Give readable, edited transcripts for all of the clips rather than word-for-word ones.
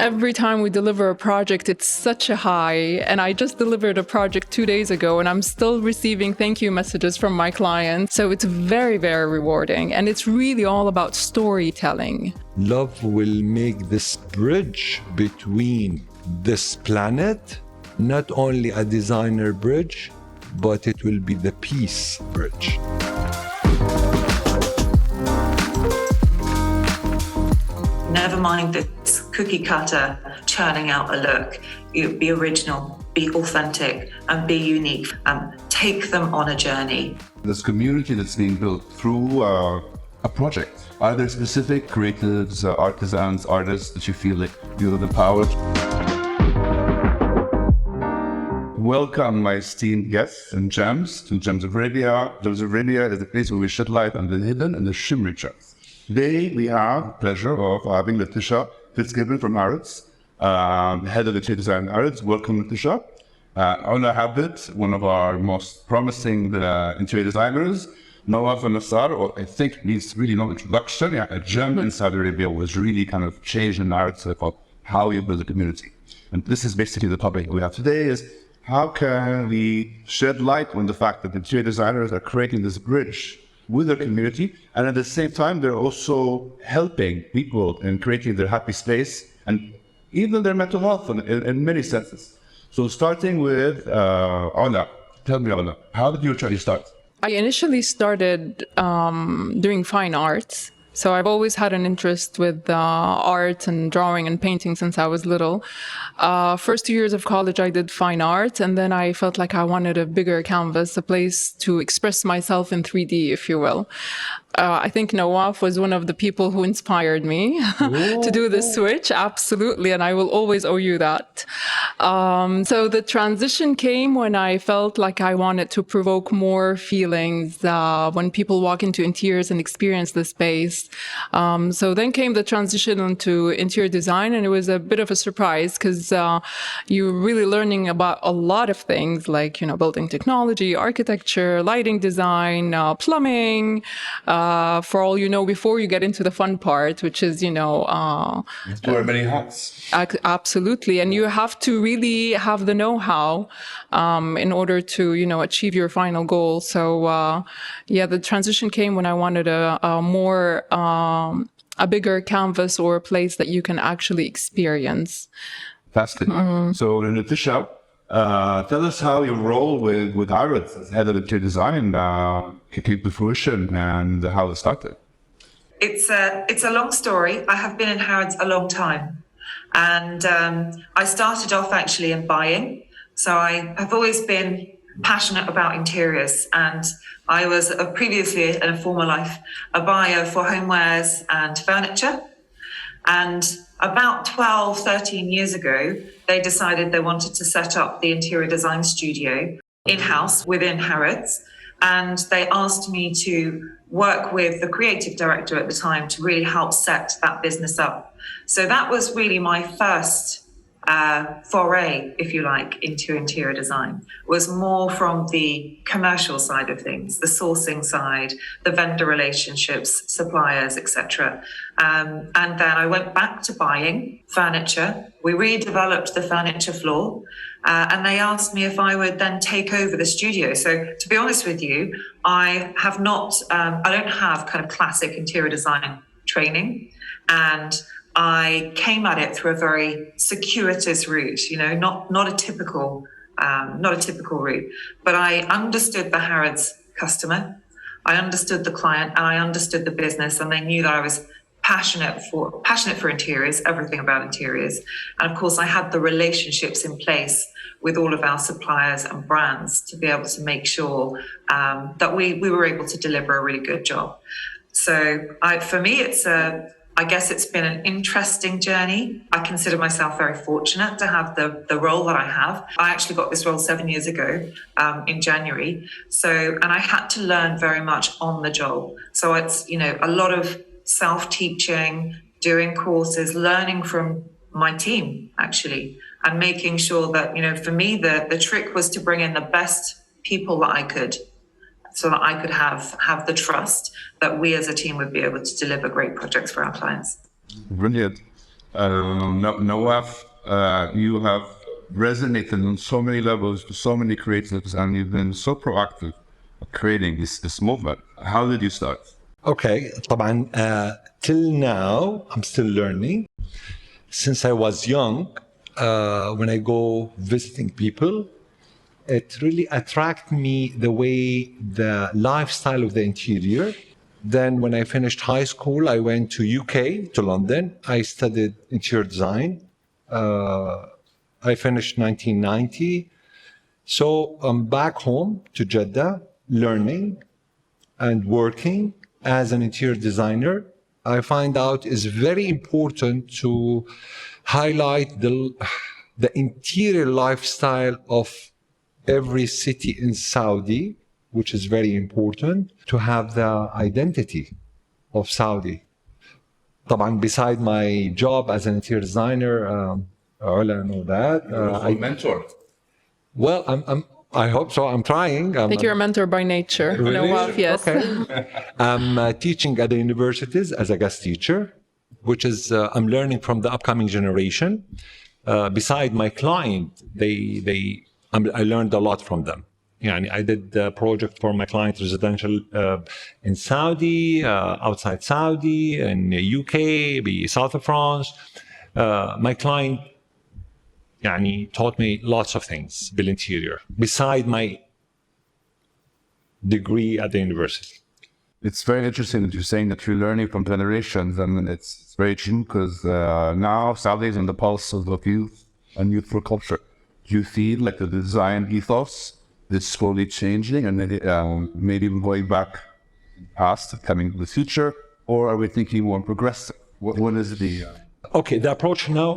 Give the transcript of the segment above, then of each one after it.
Every time we deliver a project, it's such a high. And I just delivered a project 2 days ago, and I'm still receiving thank you messages from my clients. So it's very, very rewarding. And it's really all about storytelling. Love will make this bridge between this planet, not only a designer bridge, but it will be the peace bridge. Never mind this cookie cutter churning out a look. You be original, be authentic, and be unique. Take them on a journey. This community that's being built through a project. Are there specific creatives, artisans, artists that you feel like you have empowered? Welcome, my esteemed guests and gems to Gems of Arabia. Gems of Arabia is a place where we shed light on the hidden and the shimmering gems. Today, we have the pleasure of having Letitia Fitzgibbon from Arabs, head of the interior design Arabs. Welcome, Letitia. Ola Habit, one of our most promising interior designers. Nawaf Al-Nassar, or I think needs really no introduction. Yeah, a gem in Saudi Arabia was really kind of changed the narrative of how you build a community. And this is basically the topic we have today is how can we shed light on the fact that interior designers are creating this bridge with their community, and at the same time, they're also helping people in creating their happy space and even their mental health in many senses. So starting with Ola, tell me, Ola, how did you try to start? I initially started doing fine arts. So I've always had an interest with art and drawing and painting since I was little. First 2 years of college, I did fine art, and then I felt like I wanted a bigger canvas, a place to express myself in 3D, if you will. I think Nawaf was one of the people who inspired me to do this switch. Absolutely. And I will always owe you that. So the transition came when I felt like I wanted to provoke more feelings when people walk into interiors and experience the space. So then came the transition into interior design, and it was a bit of a surprise because you're really learning about a lot of things like, building technology, architecture, lighting design, plumbing, for all you know, before you get into the fun part, which is, wear many hats. Absolutely. And you have to really have the know-how in order to, achieve your final goal. So, the transition came when I wanted a bigger canvas or a place that you can actually experience. Fantastic. So, Letitia, tell us how your role with Arabs as head of interior design came to fruition and how it started. It's a long story. I have been in Harrods a long time. And I started off actually in buying. So I have always been passionate about interiors. And I was previously in a former life a buyer for homewares and furniture. And about 12, 13 years ago, they decided they wanted to set up the interior design studio in-house within Harrods. And they asked me to work with the creative director at the time to really help set that business up. So that was really my first foray, if you like, into interior design, was more from the commercial side of things, the sourcing side, the vendor relationships, suppliers, etc. And then I went back to buying furniture. We redeveloped the furniture floor, and they asked me if I would then take over the studio. So to be honest with you, I don't have kind of classic interior design training, and I came at it through a very circuitous route, not a typical route, but I understood the Harrods customer, I understood the client, and I understood the business, and they knew that I was passionate for interiors, everything about interiors. And of course, I had the relationships in place with all of our suppliers and brands to be able to make sure that we were able to deliver a really good job. So for me, I guess it's been an interesting journey. I consider myself very fortunate to have the role that I have. I actually got this role 7 years ago in January. And I had to learn very much on the job. So it's, a lot of self-teaching, doing courses, learning from my team, actually, and making sure that, for me, the trick was to bring in the best people that I could, so that I could have the trust that we as a team would be able to deliver great projects for our clients. Brilliant. Nawaf, you have resonated on so many levels to so many creatives, and you've been so proactive creating this movement. How did you start? Okay, طبعا till now I'm still learning. Since I was young, when I go visiting people, it really attracted me the way the lifestyle of the interior. Then when I finished high school, I went to UK, to London. I studied interior design. I finished 1990. So I'm back home to Jeddah, learning and working as an interior designer. I find out it's very important to highlight the interior lifestyle of every city in Saudi, which is very important to have the identity of Saudi. طبعا beside my job as an interior designer, Ola know that. I mentor. Well, I hope so. I'm trying. I think you're a mentor by nature. Really? Nawaf, yes. Okay. I'm teaching at the universities as a guest teacher, which is I'm learning from the upcoming generation. Beside my client, I learned a lot from them. I did a project for my client residential in Saudi, outside Saudi, in the UK, south of France. My client taught me lots of things بالinterior beside my degree at the university. It's very interesting that you're saying that you're learning from generations, and it's very true because now Saudi is in the pulse of youth and youthful culture. Do you feel like the design ethos is slowly changing and maybe going back in the past, coming to the future, or are we thinking more progressive? What is the... Okay, the approach now,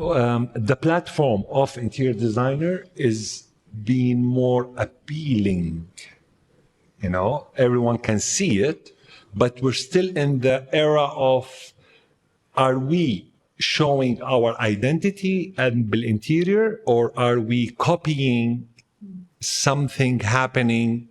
the platform of interior designer is being more appealing. Everyone can see it, but we're still in the era of, are we showing our identity and بالinterior, or are we copying something happening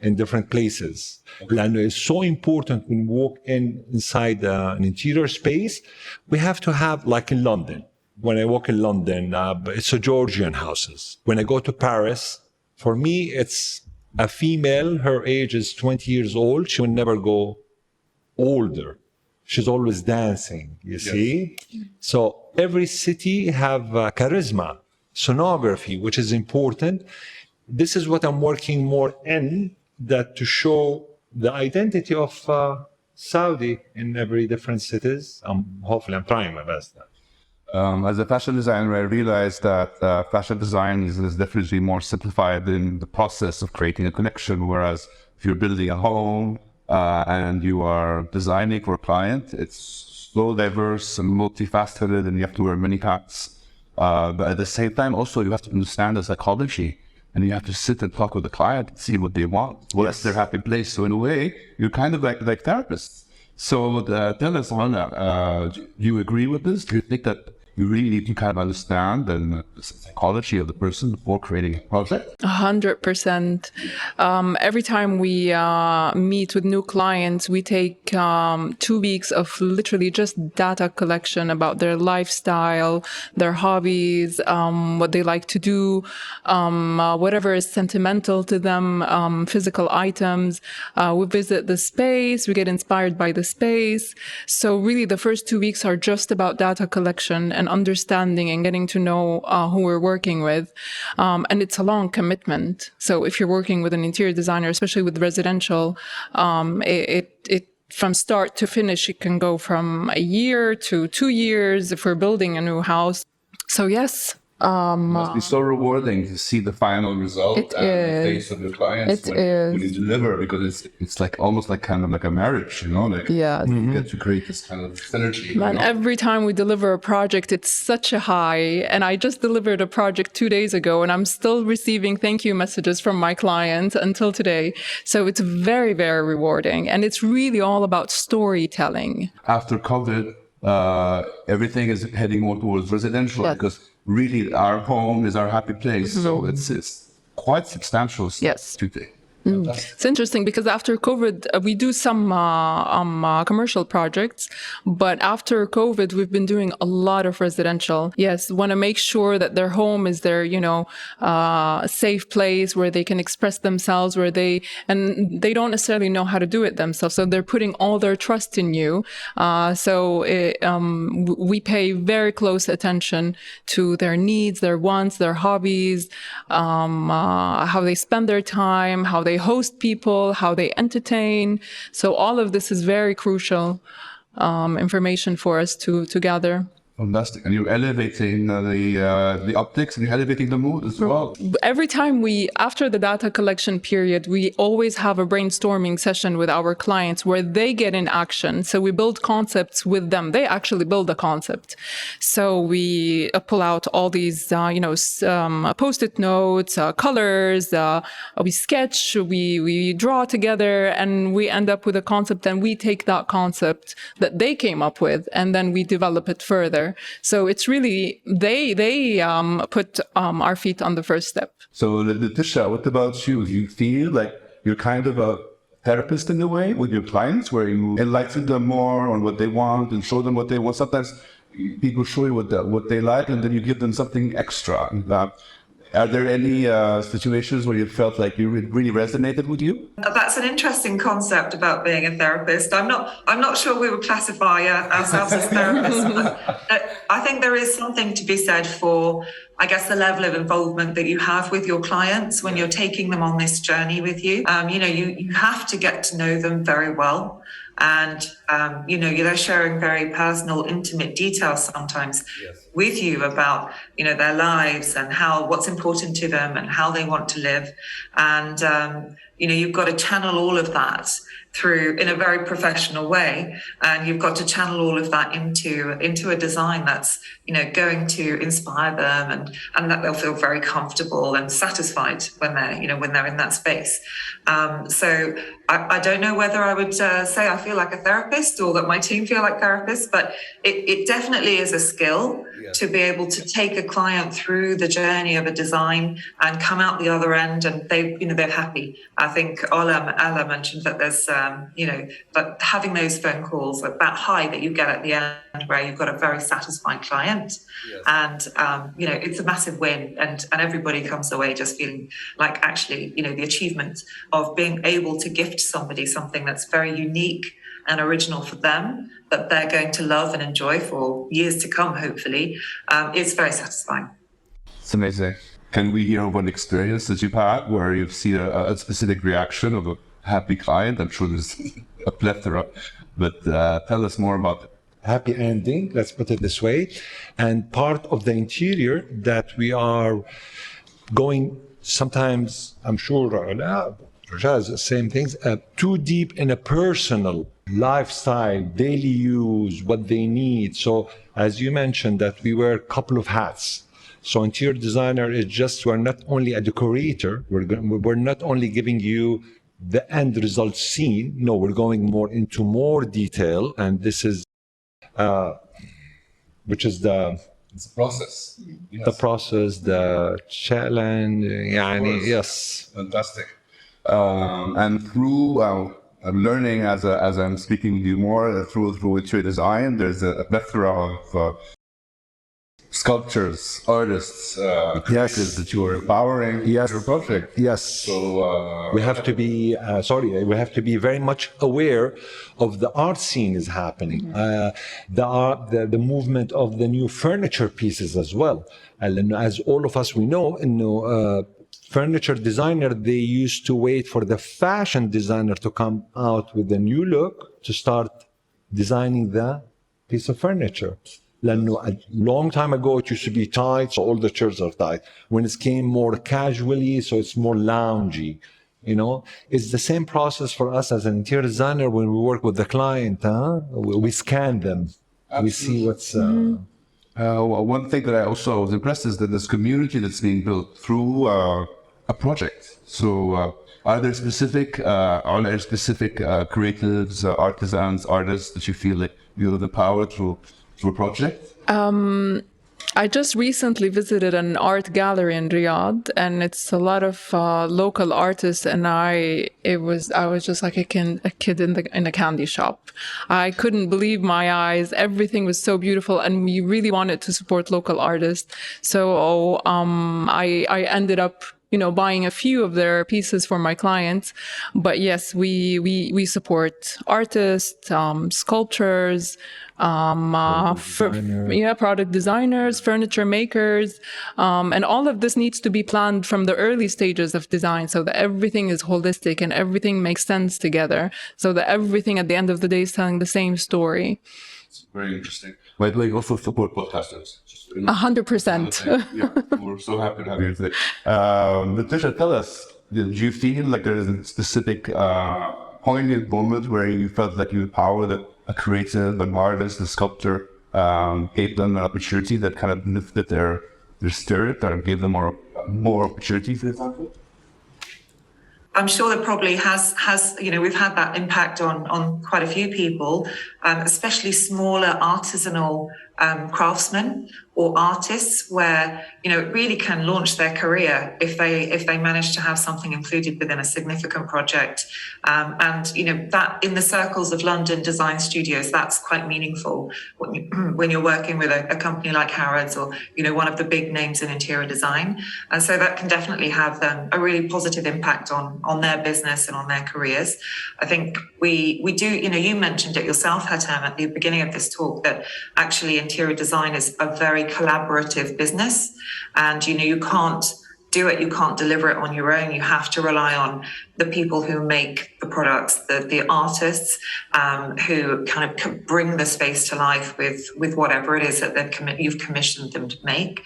in different places? And it's so important when we walk inside an interior space, we have to have, like in London. When I walk in London, it's a Georgian houses. When I go to Paris, for me, it's a female, her age is 20 years old. She will never go older. She's always dancing, you see? So every city have charisma, sonography, which is important. This is what I'm working more in, that to show the identity of Saudi in every different cities. Hopefully I'm trying my best. As a fashion designer, I realized that fashion design is definitely more simplified in the process of creating a connection, whereas if you're building a home and you are designing for a client, it's so diverse and multifaceted and you have to wear many hats. But at the same time, also, you have to understand the psychology and you have to sit and talk with the client and see what they want. What's their happy place? So in a way, you're kind of like therapists. So tell us, Rana, do you agree with this? Do you think that you really need to kind of understand the psychology of the person before creating a project? 100%. Every time we meet with new clients, we take 2 weeks of literally just data collection about their lifestyle, their hobbies, what they like to do, whatever is sentimental to them, physical items. We visit the space, we get inspired by the space. So really the first 2 weeks are just about data collection and understanding and getting to know who we're working with. And it's a long commitment. So if you're working with an interior designer, especially with residential, it from start to finish, it can go from a year to 2 years if we're building a new house. So yes. It must be so rewarding to see the final result and the face of your clients when you deliver, because it's like almost like kind of like a marriage, you get to create this kind of synergy. Man, every time we deliver a project, it's such a high. And I just delivered a project 2 days ago and I'm still receiving thank you messages from my clients until today. So it's very, very rewarding. And it's really all about storytelling. After COVID, everything is heading more towards residential because really our home is our happy place. So it's quite substantial today. It's interesting because after COVID, we do some commercial projects, but after COVID, we've been doing a lot of residential. Yes, want to make sure that their home is their, safe place where they can express themselves, and they don't necessarily know how to do it themselves. So they're putting all their trust in you. We pay very close attention to their needs, their wants, their hobbies, how they spend their time, how they host people, how they entertain. So all of this is very crucial information for us to gather. Fantastic. And you're elevating the optics, and you're elevating the mood as well. Every time after the data collection period, we always have a brainstorming session with our clients where they get in action. So we build concepts with them. They actually build a concept. So we pull out all these, Post-it notes, colors, we sketch, we draw together, and we end up with a concept, and we take that concept that they came up with, and then we develop it further. So it's really, they put our feet on the first step. So Letitia, what about you? Do you feel like you're kind of a therapist in a way with your clients, where you enlighten them more on what they want and show them what they want? Sometimes people show you what they like, and then you give them something extra. Are there any situations where you felt like it really resonated with you? That's an interesting concept about being a therapist. I'm not sure we would classify ourselves as therapists. But I think there is something to be said for, I guess, the level of involvement that you have with your clients when you're taking them on this journey with you. You have to get to know them very well. And, they're sharing very personal, intimate details sometimes with you about, their lives and what's important to them and how they want to live. And, you've got to channel all of that through in a very professional way. And you've got to channel all of that into a design that's, going to inspire them and that they'll feel very comfortable and satisfied when they're in that space. So I don't know whether I would say I feel like a therapist or that my team feel like therapists, but it definitely is a skill to be able to take a client through the journey of a design and come out the other end and they're happy. I think Ola mentioned that there's, but having those phone calls, like that high that you get at the end where you've got a very satisfied client. And, it's a massive win and everybody comes away just feeling like actually, the achievement of being able to gift somebody something that's very unique and original for them that they're going to love and enjoy for years to come, hopefully, is very satisfying. It's amazing. Can we hear of an experience that you've had where you've seen a specific reaction of a happy client? I'm sure there's a plethora, but tell us more about it. Happy ending, let's put it this way. And part of the interior that we are going sometimes, I'm sure, Rajaz, same things, too deep in a personal lifestyle, daily use, what they need. So as you mentioned that we wear a couple of hats. So interior designer is just, we're not only a decorator, we're not only giving you the end result scene, no, we're going more into more detail, and this is which is it's a process. Yes. The process, the challenge, yes. Fantastic. And through I'm learning as I'm speaking with you more through interior design, there's a plethora of sculptures, artists, creators that you are empowering your project. Yes. So we have to be we have to be very much aware of the art scene is happening, the movement of the new furniture pieces as well. And as all of us we know, furniture designer, they used to wait for the fashion designer to come out with a new look to start designing the piece of furniture. A long time ago, it used to be tight, so all the chairs are tight. When it came more casually, so it's more loungy. It's the same process for us as an interior designer when we work with the client. We scan them. Absolutely. We see what's... one thing that I also was impressed is that this community that's being built through a project. So are there specific creatives, artisans, artists that you feel like you have the power through a project? I just recently visited an art gallery in Riyadh, and it's a lot of local artists. And I was just like a kid in a candy shop. I couldn't believe my eyes. Everything was so beautiful, and we really wanted to support local artists. So I ended up, buying a few of their pieces for my clients. But yes, we support artists, sculptors, product designers, furniture makers, and all of this needs to be planned from the early stages of design, so that everything is holistic and everything makes sense together, so that everything at the end of the day is telling the same story. It's very interesting. By the way, you also support podcasters. 100%. Yeah, we're so happy to have you today. Letitia, tell us, did you feel like there is a specific poignant moment where you felt like you empowered a creative, an artist, a sculptor, gave them an opportunity that kind of lifted their spirit or gave them more opportunity, for example? I'm sure that probably has we've had that impact on quite a few people, especially smaller artisanal craftsmen or artists, where it really can launch their career if they manage to have something included within a significant project, and that in the circles of London design studios, that's quite meaningful when you're working with a company like Harrods or one of the big names in interior design, and so that can definitely have a really positive impact on their business and on their careers. I think we do, you mentioned it yourself, Hatem, at the beginning of this talk, that actually interior design is a very collaborative business, and you can't do it, you can't deliver it on your own. You have to rely on the people who make the products, the artists who kind of bring the space to life with whatever it is that you've commissioned them to make.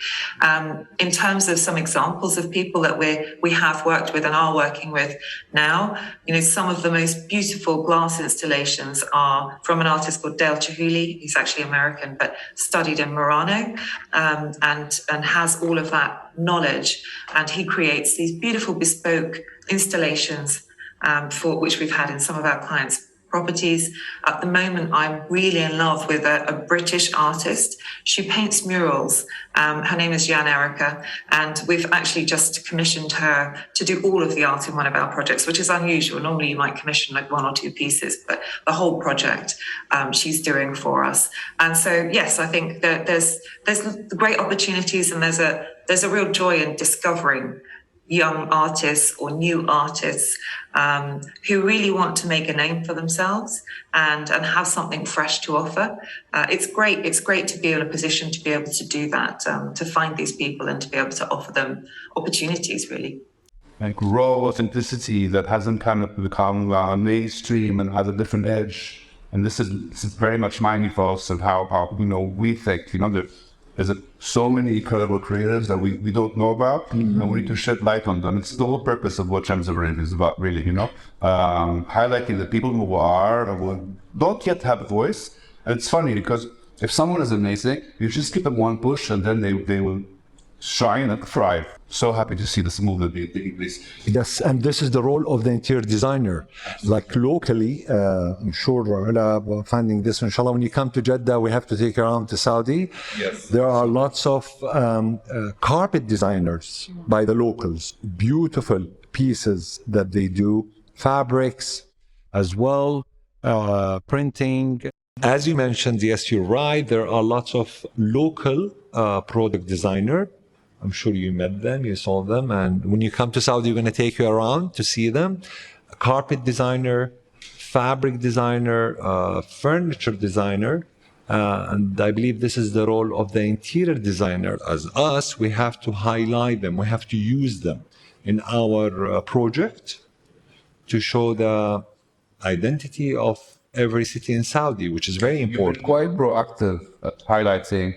In terms of some examples of people that we have worked with and are working with now, some of the most beautiful glass installations are from an artist called Dale Chihuly. He's actually American, but studied in Murano, and has all of that knowledge, and he creates these beautiful bespoke installations for which we've had in some of our clients' properties. At the moment, I'm really in love with a British artist. She paints murals. Her name is Jan Erica, and we've actually just commissioned her to do all of the art in one of our projects, which is unusual. Normally you might commission like one or two pieces, but the whole project she's doing for us. And so, yes, I think that there's great opportunities, and there's a real joy in discovering young artists or new artists who really want to make a name for themselves and have something fresh to offer. It's great to be in a position to be able to do that, to find these people and to be able to offer them opportunities, really. Like raw authenticity that hasn't kind of become mainstream and has a different edge. And this is very much my ethos of how we think. There's so many incredible creators that we don't know about, and we need to shed light on them. It's the whole purpose of what Gems of Rain is about, really, highlighting the people who don't yet have a voice. And it's funny because if someone is amazing, you just give them one push and then they will shine and thrive. So happy to see this movement taking place. Yes, and this is the role of the interior designer. Like locally, I'm sure finding this, inshallah, when you come to Jeddah, we have to take you around to Saudi. Yes. There are lots of carpet designers by the locals, beautiful pieces that they do, fabrics as well, printing. As you mentioned, yes, you're right, there are lots of local product designer. I'm sure you met them, you saw them, and when you come to Saudi, we're going to take you around to see them. A carpet designer, fabric designer, furniture designer, and I believe this is the role of the interior designer. As us, we have to highlight them, we have to use them in our project to show the identity of every city in Saudi, which is very important. Quite proactive at highlighting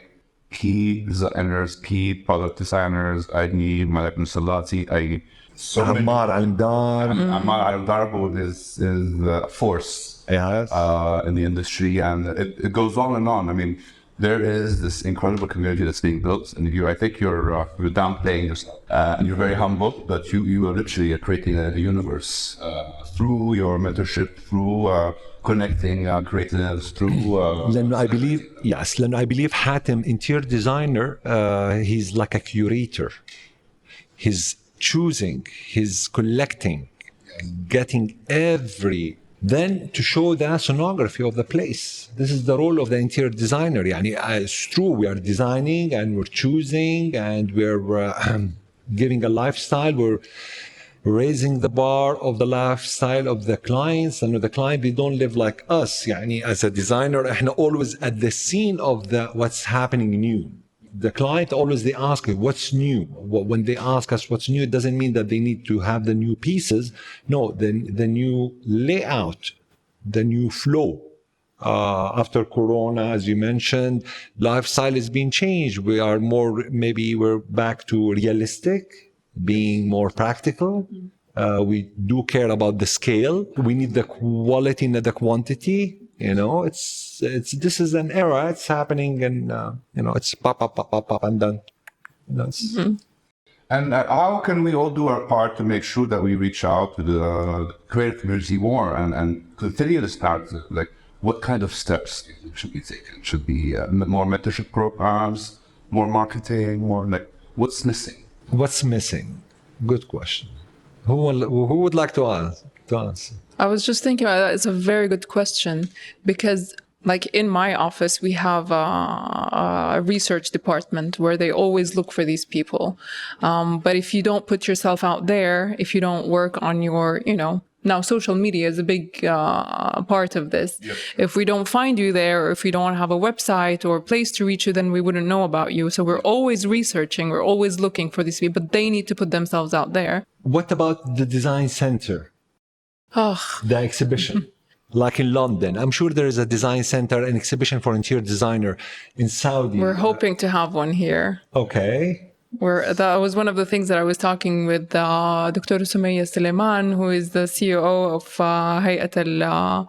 key designers, key product designers. I need Malak Salati. Ammar Al-Dar. Ammar Al-Dar is a force in the industry, and it goes on and on. I mean, there is this incredible community that's being built, and I think you're downplaying yourself, and you're very humble, but you are literally creating a universe through your mentorship, through connecting creatives, through. I believe Hatem, interior designer, he's like a curator. He's choosing, he's collecting, getting then to show the sonography of the place. This is the role of the interior designer. It's true, we are designing and we're choosing and we're giving a lifestyle. We're raising the bar of the lifestyle of the clients, and the client, they don't live like us. As a designer, احنا always at the scene of what's happening new. The client always, they ask what's new. When they ask us what's new, it doesn't mean that they need to have the new pieces. No, the new layout, the new flow. After Corona, as you mentioned, lifestyle is being changed. We are we're back to realistic, being more practical. We do care about the scale. We need the quality, not the quantity. This is an era. It's happening, and it's pop, and done. And how can we all do our part to make sure that we reach out to the creative community more and continue this path? Like, what kind of steps should be taken? Should be more mentorship programs, more marketing, more like what's missing? What's missing? Good question. Who would like to answer? I was just thinking about that. It's a very good question, because like in my office, we have a research department where they always look for these people. But if you don't put yourself out there, if you don't work on your, now social media is a big part of this. Yep. If we don't find you there, or if we don't have a website or a place to reach you, then we wouldn't know about you. So we're always researching, we're always looking for these people, but they need to put themselves out there. What about the design center? The exhibition, like in London. I'm sure there is a design center, an exhibition for interior designer in Saudi. We're hoping to have one here. Okay. That was one of the things that I was talking with Dr. Sumaya Suleiman, who is the CEO of هيئة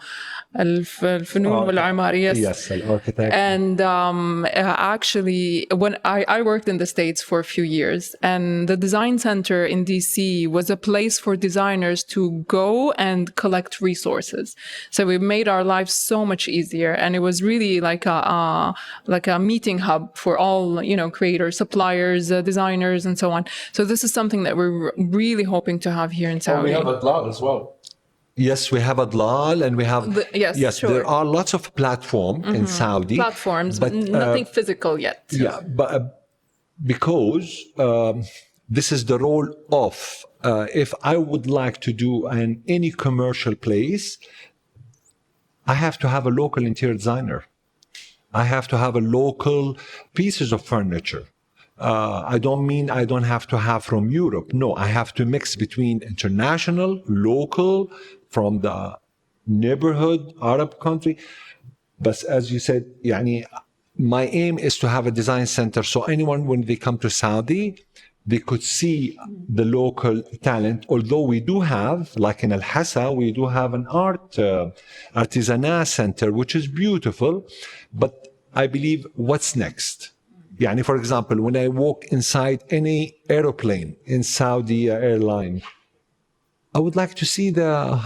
الفنون والعمارية. Yes, an architect. And actually, when I worked in the States for a few years, and the design center in DC was a place for designers to go and collect resources. So we made our lives so much easier, and it was really like a meeting hub for all creators, suppliers, designers, and so on. So this is something that we're really hoping to have here in Saudi. We have a lot as well. Yes, we have Adlal, and we have sure. There are lots of platforms in Saudi. Platforms, but nothing physical yet. Yeah, but because this is the role of if I would like to do any commercial place, I have to have a local interior designer. I have to have a local pieces of furniture. I don't mean I don't have to have from Europe. No, I have to mix between international, local, from the neighborhood, Arab country. But as you said, my aim is to have a design center. So anyone, when they come to Saudi, they could see the local talent. Although we do have, like in Al-Hassa, we do have an artisanal center, which is beautiful. But I believe what's next? For example, when I walk inside any airplane in Saudi airline, I would like to see the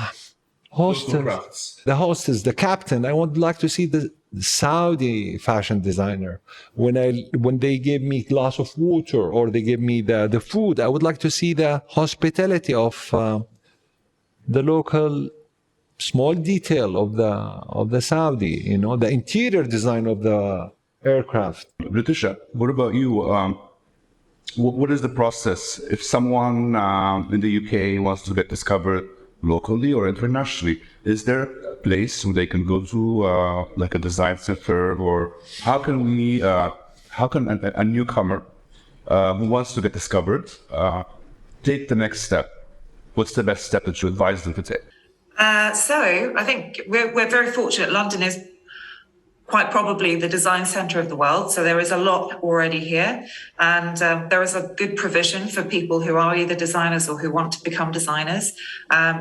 hostess, the captain. I would like to see the Saudi fashion designer. When they give me a glass of water or they give me the food, I would like to see the hospitality of the local small detail of the Saudi. The interior design of the aircraft. Letitia, what about you? What is the process if someone in the UK wants to get discovered locally or internationally? Is there a place where they can go to, like a design center, or how can a newcomer who wants to get discovered take the next step? What's the best step that you advise them to take? So I think we're very fortunate. London is quite probably the design center of the world. So there is a lot already here. And there is a good provision for people who are either designers or who want to become designers.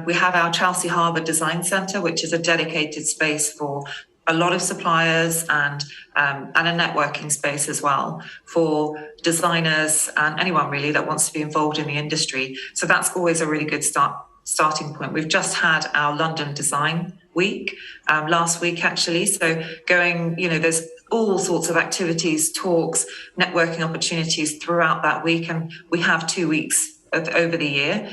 We have our Chelsea Harbour Design Centre, which is a dedicated space for a lot of suppliers and a networking space as well for designers and anyone really that wants to be involved in the industry. So that's always a really good starting point. We've just had our London Design Week last week, actually. So there's all sorts of activities, talks, networking opportunities throughout that week, and we have 2 weeks over the year.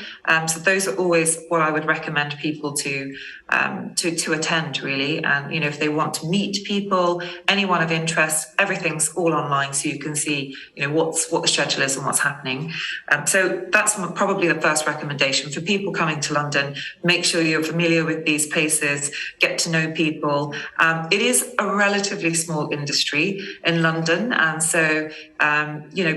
So those are always what I would recommend people to attend, really. And, if they want to meet people, anyone of interest, everything's all online. So you can see, what the schedule is and what's happening. So that's probably the first recommendation for people coming to London. Make sure you're familiar with these places, get to know people. It is a relatively small industry in London. And so,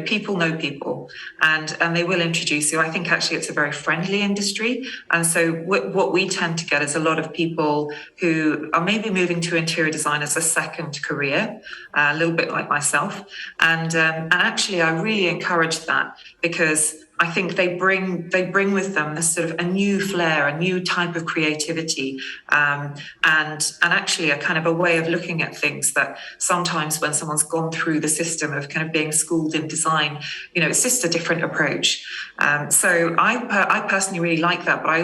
people know people and they will introduce you. I think actually it's a very friendly industry. And so what we tend to get is a lot of people who are maybe moving to interior design as a second career, a little bit like myself. And actually I really encourage that, because I think they bring with them this sort of a new flair, a new type of creativity, and actually a kind of a way of looking at things that sometimes when someone's gone through the system of kind of being schooled in design, it's just a different approach. So I personally really like that, but I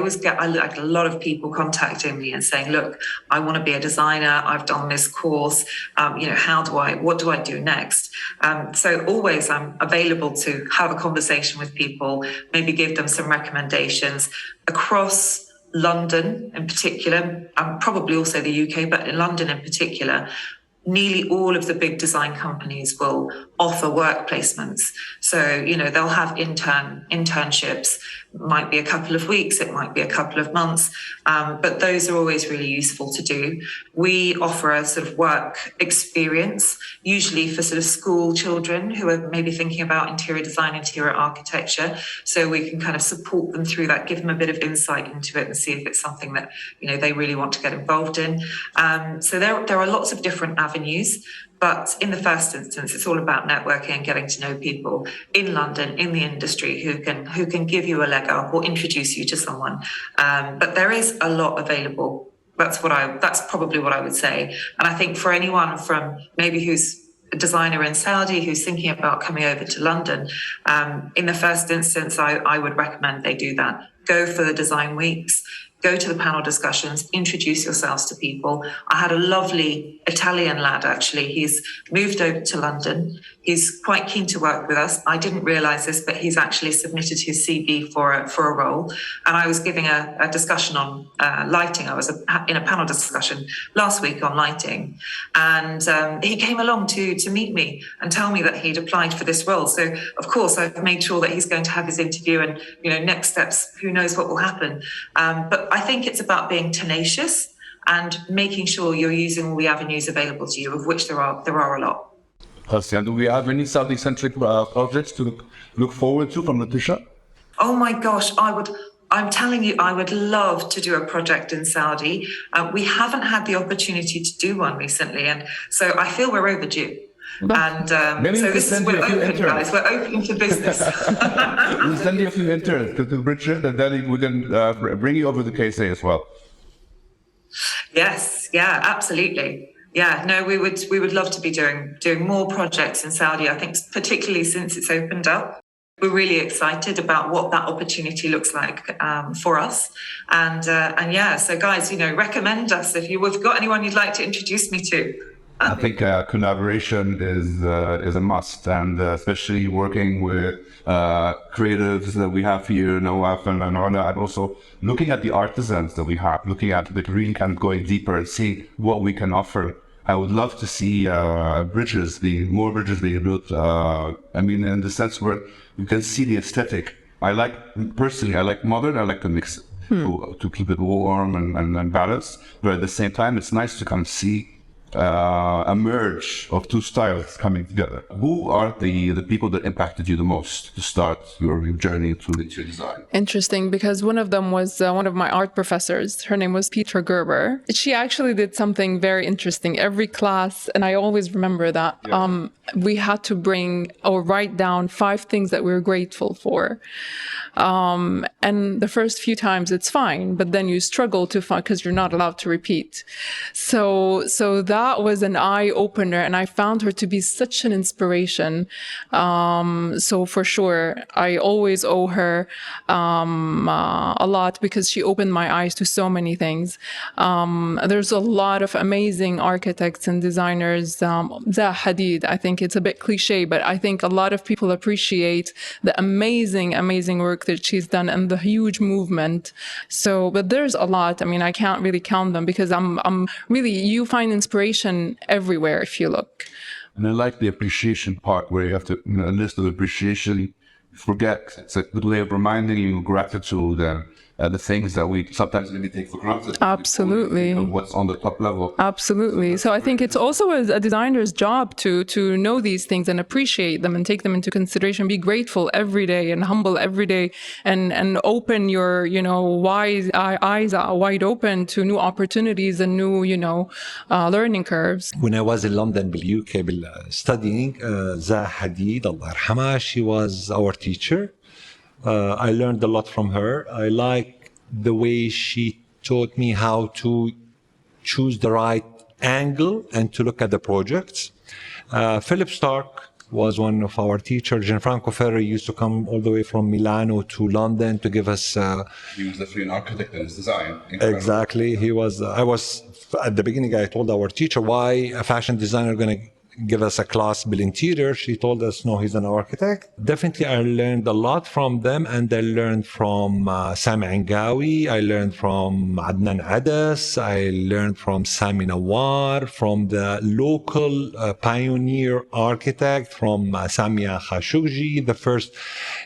like a lot of people contacting me and saying, look, I want to be a designer. I've done this course. What do I do next? So always I'm available to have a conversation with people, maybe give them some recommendations across London in particular, probably also the UK, but in London in particular. Nearly all of the big design companies will offer work placements. So, they'll have internships. It might be a couple of weeks, it might be a couple of months, but those are always really useful to do. We offer a sort of work experience, usually for sort of school children who are maybe thinking about interior design, interior architecture. So we can kind of support them through that, give them a bit of insight into it and see if it's something that, they really want to get involved in. So there are lots of different avenues. But in the first instance, it's all about networking and getting to know people in London, in the industry, who can give you a leg up or introduce you to someone. But there is a lot available. That's probably what I would say. And I think for anyone from maybe who's a designer in Saudi who's thinking about coming over to London, in the first instance, I would recommend they do that. Go for the design weeks. Go to the panel discussions, introduce yourselves to people. I had a lovely Italian lad, actually. He's moved over to London. He's quite keen to work with us. I didn't realise this, but he's actually submitted his CV for a role. And I was giving a discussion on lighting. I was in a panel discussion last week on lighting. And he came along to meet me and tell me that he'd applied for this role. So, of course, I've made sure that he's going to have his interview and, next steps, who knows what will happen. But I think it's about being tenacious and making sure you're using all the avenues available to you, of which there are a lot. Hassan, do we have any Saudi-centric projects to look forward to from Letitia? Oh my gosh, I'm telling you, I would love to do a project in Saudi. We haven't had the opportunity to do one recently, and so I feel we're overdue. And so we're open, guys. We're open to business. We'll send you a few interns to Bridget, and then we can bring you over the KSA as well. Yes, yeah, absolutely. Yeah, no, we would love to be doing more projects in Saudi. I think particularly since it's opened up, we're really excited about what that opportunity looks like for us. And yeah, so guys, recommend us if you've got anyone you'd like to introduce me to. I think collaboration is a must, and especially working with creatives that we have here, Nawaf and Arna, and also looking at the artisans that we have, looking at the green kind of going deeper and seeing what we can offer. I would love to see more bridges being built. In the sense where you can see the aesthetic. I like modern. I like to mix it to keep it warm and balanced. But at the same time, it's nice to kind of see a merge of two styles coming together. Who are the people that impacted you the most to start your journey through interior design? Interesting, because one of them was one of my art professors. Her name was Peter Gerber. She actually did something very interesting. Every class, and I always remember that, we had to bring or write down 5 things that we were grateful for. And the first few times it's fine, but then you struggle to find, because you're not allowed to repeat. So that was an eye opener, and I found her to be such an inspiration. So for sure, I always owe her a lot, because she opened my eyes to so many things. There's a lot of amazing architects and designers. Zaha Hadid, I think it's a bit cliche, but I think a lot of people appreciate the amazing work that she's done and the huge movement. So, but there's a lot. I mean, I can't really count them, because I'm really, you find inspiration everywhere if you look. And I like the appreciation part, where you have to, a list of appreciation. Forget. It's a good way of reminding you gratitude and the things that we sometimes maybe take for granted. Absolutely. What's on the top level. Absolutely. So I think it's also a designer's job to know these things and appreciate them and take them into consideration. Be grateful every day and humble every day, and open your eyes wide open to new opportunities and new learning curves. When I was in London, UK, studying, Zaha Hadid, Allah yarhamha, she was our teacher. I learned a lot from her. I like the way she taught me how to choose the right angle and to look at the projects. Philip Stark was one of our teachers. Gianfranco Ferri used to come all the way from Milano to London to give us... He was definitely an architect in his design. Exactly. He was... I was... At the beginning, I told our teacher, why a fashion designer going to give us a class build interior? She told us, no, he's an architect. Definitely, I learned a lot from them, and I learned from Sami Angawi, I learned from Adnan Adas, I learned from Sami Nawar, from the local pioneer architect, from Samia Khashoggi, the first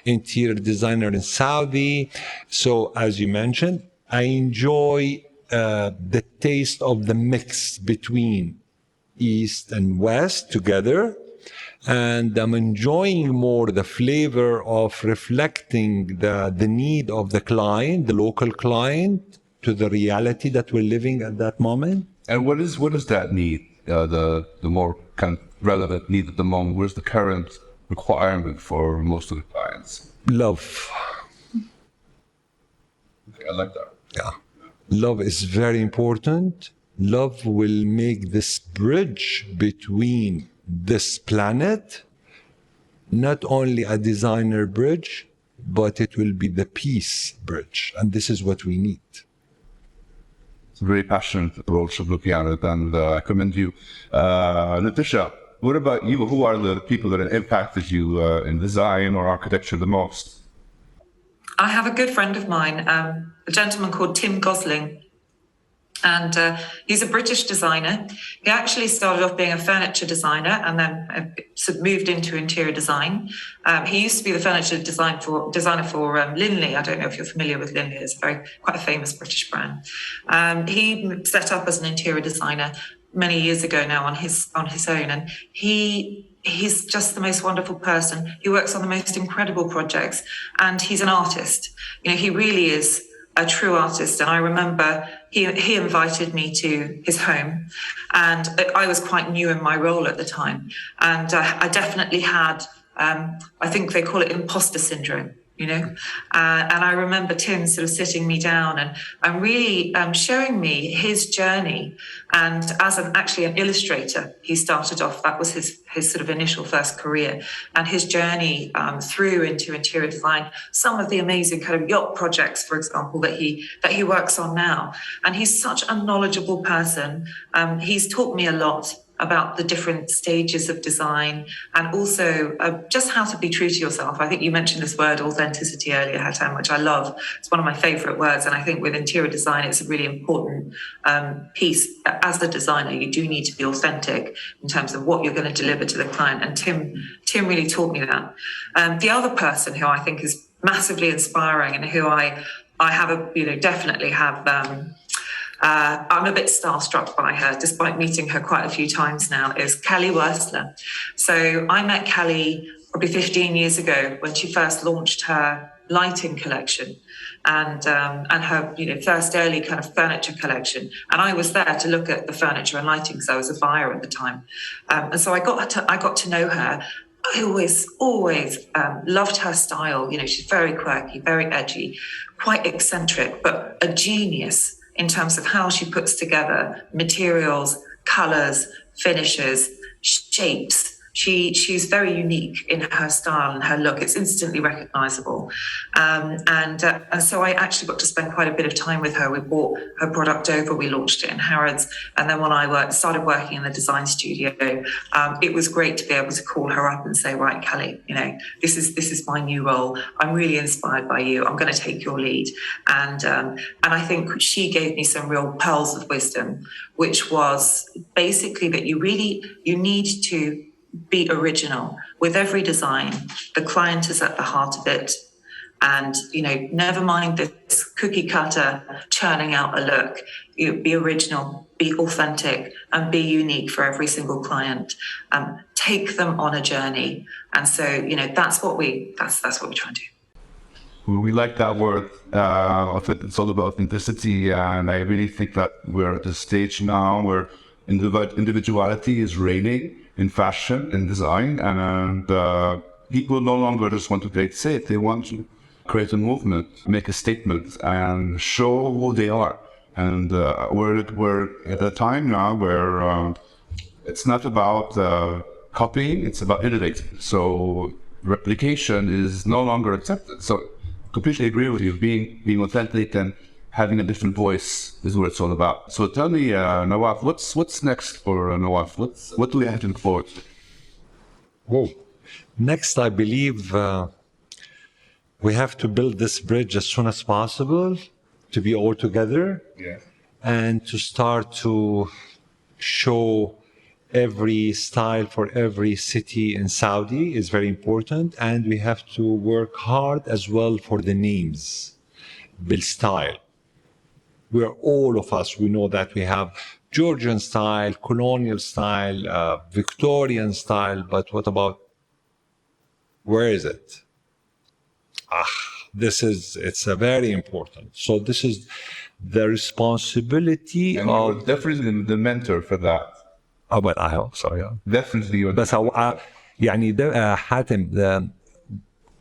interior designer in Saudi. So, as you mentioned, I enjoy the taste of the mix between East and West together, and I'm enjoying more the flavor of reflecting the need of the client, the local client, to the reality that we're living at that moment. And what is that need? The more kind of relevant need at the moment. Where's the current requirement for most of the clients? Love. Okay, I like that. Yeah, love is very important. Love will make this bridge between this planet, not only a designer bridge, but it will be the peace bridge. And this is what we need. It's a very passionate approach of looking at it, and I commend you. Natisha, what about you? Who are the people that have impacted you in design or architecture the most? I have a good friend of mine, a gentleman called Tim Gosling. And he's a British designer. He actually started off being a furniture designer and then moved into interior design. He used to be the furniture designer for Linley. I don't know if you're familiar with Linley. It's quite a famous British brand. He set up as an interior designer many years ago now on his own, and he's just the most wonderful person. He works on the most incredible projects, and he's an artist. He really is a true artist. And I remember he invited me to his home, and I was quite new in my role at the time. And I definitely had, I think they call it imposter syndrome, and I remember Tim sort of sitting me down and really showing me his journey. And as actually an illustrator, he started off, that was his sort of initial first career, and his journey through into interior design, some of the amazing kind of yacht projects, for example, that he works on now. And he's such a knowledgeable person. He's taught me a lot about the different stages of design, and also just how to be true to yourself. I think you mentioned this word authenticity earlier, Hatem, which I love. It's one of my favorite words. And I think with interior design, it's a really important piece. As the designer, you do need to be authentic in terms of what you're going to deliver to the client. And Tim really taught me that. The other person who I think is massively inspiring and who I have definitely have I'm a bit starstruck by her, despite meeting her quite a few times now, is Kelly Worsler. So I met Kelly probably 15 years ago when she first launched her lighting collection and her first early kind of furniture collection. And I was there to look at the furniture and lighting because I was a buyer at the time. And so I got to know her. I always loved her style. She's very quirky, very edgy, quite eccentric, but a genius in terms of how she puts together materials, colors, finishes, shapes. She's very unique in her style and her look. It's instantly recognizable. And so I actually got to spend quite a bit of time with her. We brought her product over, we launched it in Harrods. And then when I started working in the design studio, it was great to be able to call her up and say, right, Kelly, this is my new role. I'm really inspired by you. I'm going to take your lead. And I think she gave me some real pearls of wisdom, which was basically that you need to be original with every design. The client is at the heart of it, and never mind this cookie cutter churning out a look. Be original, be authentic, and be unique for every single client. Take them on a journey, and so that's what we try and do. We like that word. It's all about authenticity, and I really think that we're at the stage now where individuality is reigning in fashion and design, and people no longer just want to play it safe. They want to create a movement, make a statement, and show who they are. And we're at a time now where it's not about copying; it's about innovating. So replication is no longer accepted. So completely agree with you. Being authentic and having a different voice is what it's all about. So tell me, Nawaf, what's next for Nawaf? What do we have to look forward to? Whoa. Next, I believe we have to build this bridge as soon as possible to be all together, and to start to show every style for every city in Saudi is very important. And we have to work hard as well for the names, build style. Where all of us, we know that we have Georgian style, colonial style, Victorian style, but what about, where is it? It's a very important. So this is the responsibility and of... you're definitely the mentor for that. But I hope so, yeah. Definitely. بس حاتم, the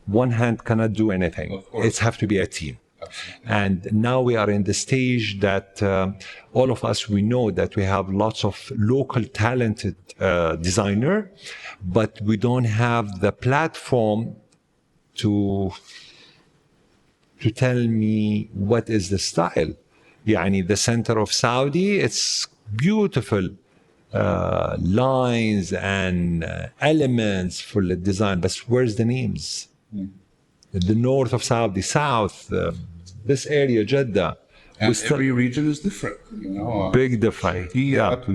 one hand cannot do anything. It has to be a team. And now we are in the stage that all of us, we know that we have lots of local talented designer, but we don't have the platform to tell me what is the style. The center of Saudi, it's beautiful lines and elements for the design, but where's the names? The north of Saudi, south, this area, Jeddah. And every region is different, Big difference. Yes.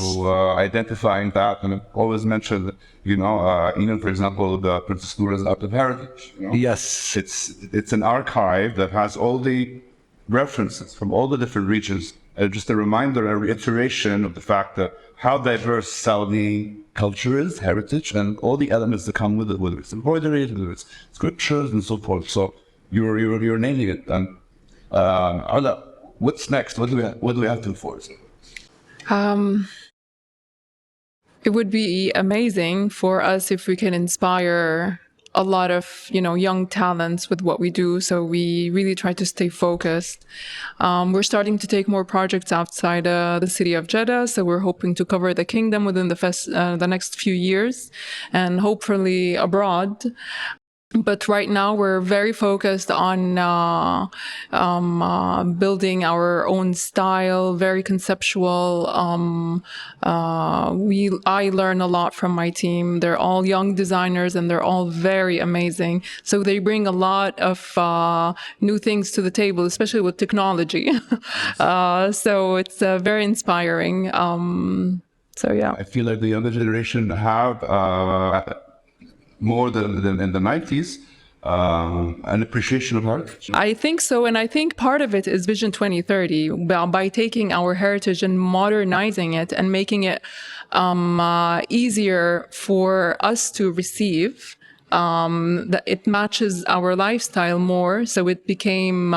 So identifying that, and I've always mentioned, even for example, the Princess Noura's Art of Heritage. Yes. It's an archive that has all the references from all the different regions. Just a reminder, a reiteration of the fact that how diverse Saudi culture is, heritage, and all the elements that come with it, whether it's embroidery, whether it's scriptures, and so forth. So you're nailing it. And Ala, what's next? What do we have to enforce? It would be amazing for us if we can inspire a lot of young talents with what we do. So we really try to stay focused. We're starting to take more projects outside the city of Jeddah. So we're hoping to cover the kingdom within the next few years, and hopefully abroad. But right now we're very focused on building our own style, very conceptual. I learn a lot from my team. They're all young designers and they're all very amazing. So they bring a lot of new things to the table, especially with technology. So it's very inspiring. So yeah. I feel like the younger generation have more than in the 90s, an appreciation of art? I think so. And I think part of it is Vision 2030 by taking our heritage and modernizing it and making it easier for us to receive. That it matches our lifestyle more. So it became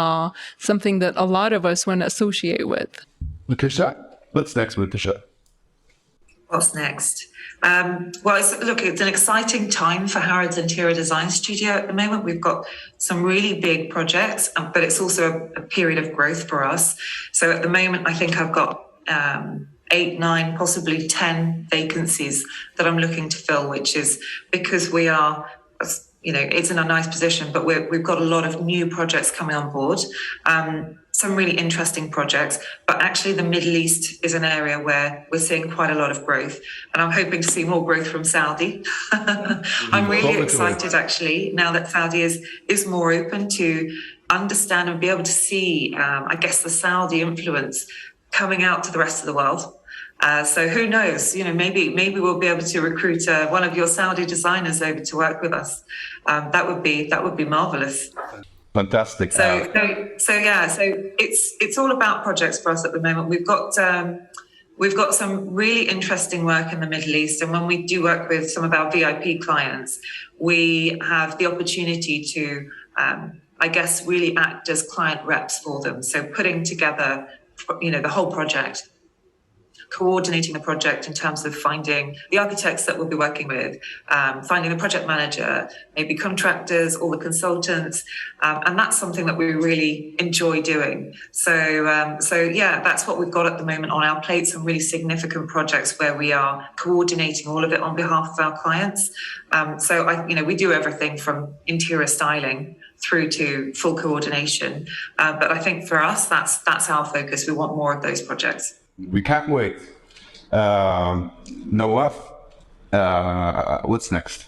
something that a lot of us want to associate with. Tisha, what's next with Tisha? What's next? Well, it's an exciting time for Harrods Interior Design Studio at the moment. We've got some really big projects, but it's also a period of growth for us. So at the moment, I think I've got 8, 9, possibly 10 vacancies that I'm looking to fill, which is because we are, it's in a nice position, but we've got a lot of new projects coming on board. Some really interesting projects, but actually the Middle East is an area where we're seeing quite a lot of growth, and I'm hoping to see more growth from Saudi. I'm really excited actually now that Saudi is more open to understand and be able to see, I guess, the Saudi influence coming out to the rest of the world. So who knows? Maybe we'll be able to recruit one of your Saudi designers over to work with us. That would be marvelous. Fantastic. So it's all about projects for us at the moment. We've got some really interesting work in the Middle East, and when we do work with some of our VIP clients, we have the opportunity to, I guess, really act as client reps for them. So putting together, the whole project, coordinating the project in terms of finding the architects that we'll be working with, finding the project manager, maybe contractors, all the consultants, and that's something that we really enjoy doing. So that's what we've got at the moment on our plate, some really significant projects where we are coordinating all of it on behalf of our clients. We do everything from interior styling through to full coordination. But I think for us, that's our focus. We want more of those projects. We can't wait. Nawaf, what's next?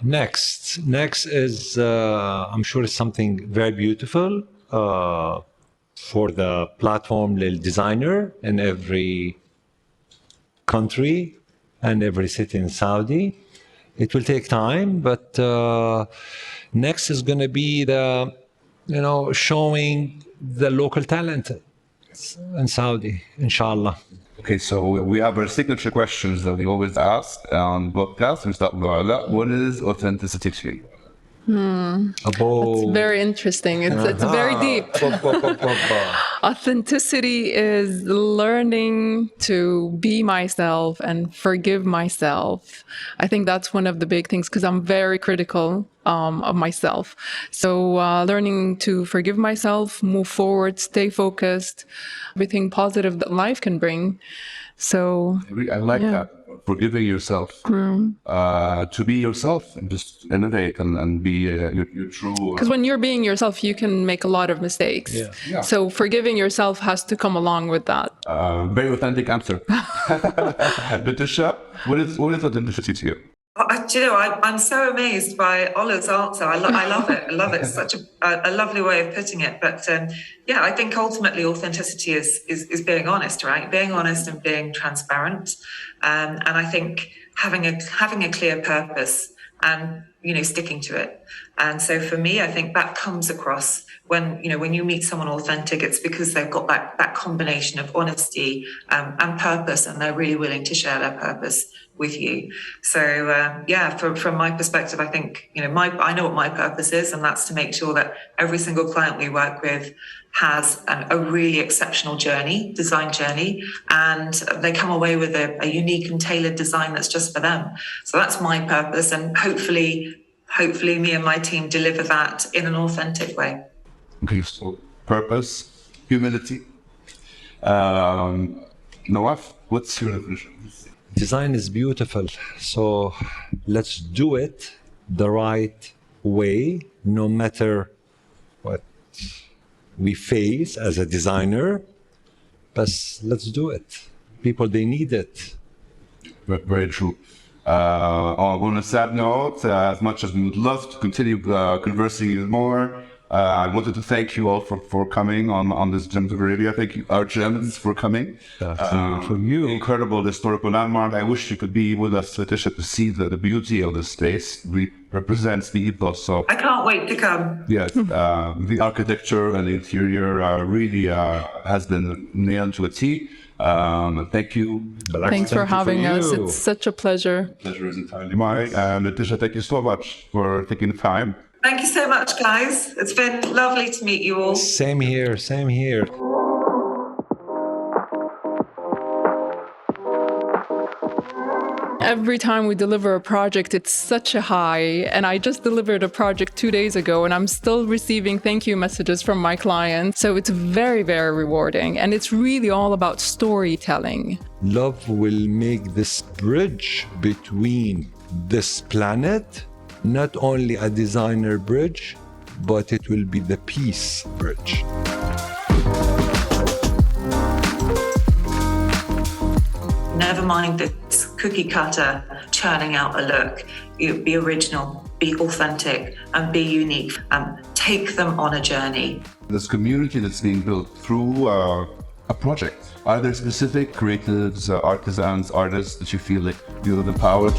Next is, I'm sure it's something very beautiful for the platform lil designer in every country and every city in Saudi. It will take time, but next is going to be showing the local talent in Saudi, inshallah. Okay, so we have our signature questions that we always ask on podcast. What is authenticity to you? That's very interesting. It's very deep. Authenticity is learning to be myself and forgive myself. I think that's one of the big things because I'm very critical of myself. So learning to forgive myself, move forward, stay focused, everything positive that life can bring. So I like that. Forgiving yourself, to be yourself and just innovate and be your true. Because when you're being yourself, you can make a lot of mistakes. Yeah. So forgiving yourself has to come along with that. Very authentic answer. Tisha, what is authenticity to you? I'm so amazed by Ola's answer. I love it. I love it. It's such a lovely way of putting it. But I think ultimately authenticity is being honest, right? Being honest and being transparent. And I think having a clear purpose and sticking to it. And so for me, I think that comes across when you meet someone authentic. It's because they've got that combination of honesty and purpose, and they're really willing to share their purpose with you. So from my perspective, I think I know what my purpose is, and that's to make sure that every single client we work with has a really exceptional design journey, and they come away with a unique and tailored design that's just for them. So that's my purpose, and hopefully me and my team deliver that in an authentic way. Okay, so purpose, humility. Nawaf, what's your definition? Design is beautiful, so let's do it the right way, no matter what we face as a designer, but let's do it. People, they need it. Very true. On a sad note, as much as we would love to continue conversing more, I wanted to thank you all for coming on this Gems of Arabia. Thank you, our Gems, for coming. From you. Incredible historical landmark. I wish you could be with us, Letitia, to see the beauty of this space. Represents the ethos of... I can't wait to come. Yes, the architecture and the interior really has been nailed to a T. Thank you. Thanks for having us. It's such a pleasure. Pleasure is entirely mine. And Letitia, thank you so much for taking the time. Thank you so much, guys. It's been lovely to meet you all. Same here, same here. Every time we deliver a project, it's such a high. And I just delivered a project 2 days ago, and I'm still receiving thank you messages from my clients. So it's very, very rewarding. And it's really all about storytelling. Love will make this bridge between this planet, not only a designer bridge, but it will be the peace bridge. Never mind this cookie cutter churning out a look. You be original, be authentic, and be unique. Take them on a journey. This community that's being built through a project. Are there specific creatives, artisans, artists that you feel like you have empowered?